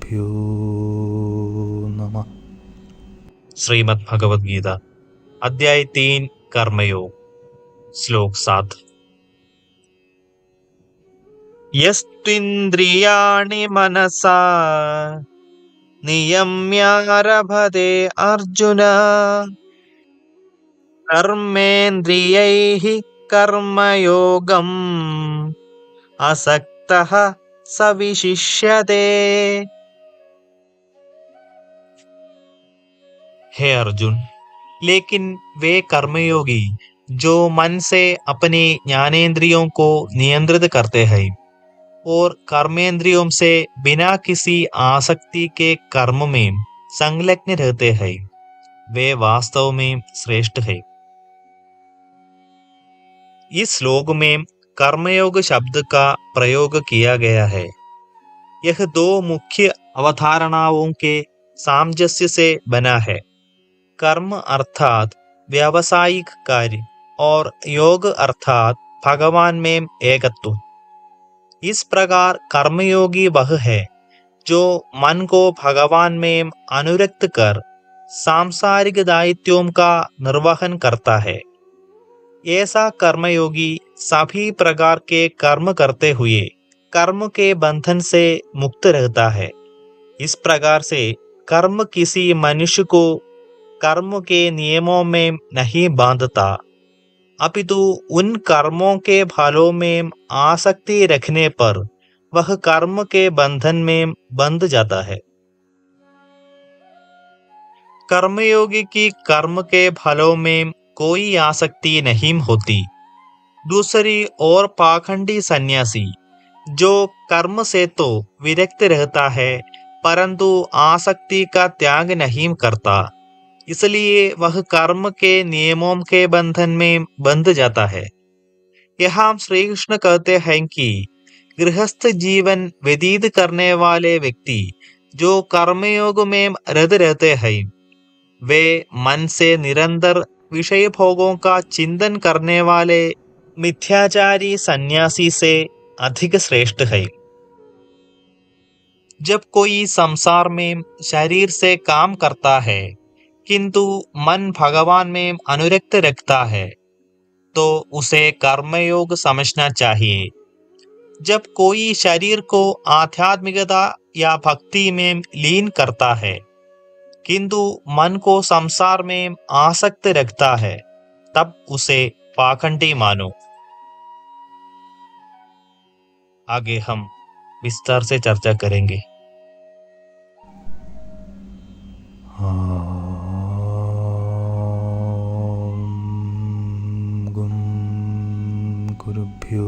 गुरुभ्यो नमः। श्रीमद् भगवद गीता अध्याय 3 कर्मयोग श्लोक 7। यस्त्विन्द्रियाणि मनसा नियम्यारभते अर्जुन कर्मेन्द्रियैः कर्मयोगम् असक्तः स विशिष्यते। हे अर्जुन, लेकिन वे कर्मयोगी जो मन से अपने ज्ञानेंद्रियों को नियंत्रित करते हैं और कर्मेंद्रियों से बिना किसी आसक्ति के कर्म में संलग्न रहते हैं, वे वास्तव में श्रेष्ठ है। इस श्लोक में कर्मयोग शब्द का प्रयोग किया गया है। यह दो मुख्य अवधारणाओं के सामंजस्य से बना है। कर्म अर्थात व्यावसायिक कार्य और योग अर्थात भगवान में एकत्व। इस प्रकार कर्मयोगी वह है जो मन को भगवान में अनुरक्त कर सांसारिक दायित्वों का निर्वहन करता है। ऐसा कर्मयोगी सभी प्रकार के कर्म करते हुए कर्म के बंधन से मुक्त रहता है। इस प्रकार से कर्म किसी मनुष्य को कर्म के नियमों में नहीं बांधता, अपितु उन कर्मों के फलों में आसक्ति रखने पर वह कर्म के बंधन में बंध जाता है। कर्मयोगी की कर्म के फलों में कोई आसक्ति नहीं होती। दूसरी ओर पाखंडी सन्यासी जो कर्म से तो विरक्त रहता है परंतु आसक्ति का त्याग नहीं करता, इसलिए वह कर्म के नियमों के बंधन में बंध जाता है। यहाँ श्री कृष्ण कहते हैं कि गृहस्थ जीवन व्यतीत करने वाले व्यक्ति जो कर्मयोग में रत रहते हैं, वे मन से निरंतर विषय भोगों का चिंतन करने वाले मिथ्याचारी सन्यासी से अधिक श्रेष्ठ है। जब कोई संसार में शरीर से काम करता है किंतु मन भगवान में अनुरक्त रखता है, तो उसे कर्मयोग समझना चाहिए। जब कोई शरीर को आध्यात्मिकता या भक्ति में लीन करता है किंतु मन को संसार में आसक्त रखता है, तब उसे पाखंडी मानो। आगे हम विस्तार से चर्चा करेंगे। गुरुभ्यो